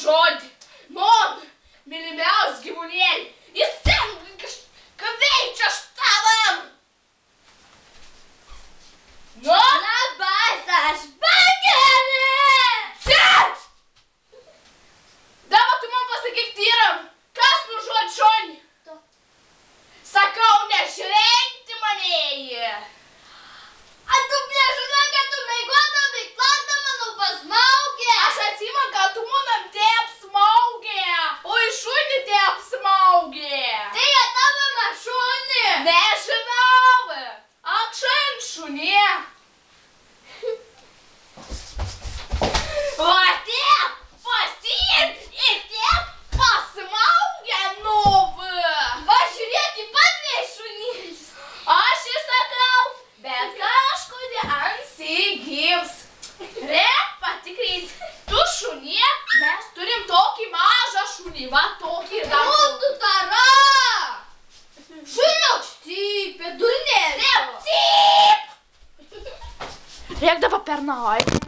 žodį. Man, mylimiausias gyvūnėlį, jis ten kažką veikia štavam. Nu? Labas, aš Bagelė! Sėt! Dabar tu man pasakyk tyram, kas nužuot šonį? Tu. Sakau, nežvengti manėji. A tu nežinai, kad tu meigodama veiklada mano pasmaugė? Aš atsimenu, kad tu manam te apsmaugė, o iš šunį te apsmaugė. Tai atavama šunį. Nežinau, akšan šunė. Va te pasiim ir te pasmaugė nuvi. Va žiūrėk, pat vei šunėlis. Aš įsakau, bet kažkodėl ansigivs. Reik patikrinti, tu šunė, mes turim tokį mažą šunį, va tokį ir dar. O tu tara! Šuniuk štypė, durnėlė. Reik, cyp! Reik dabar per nagai.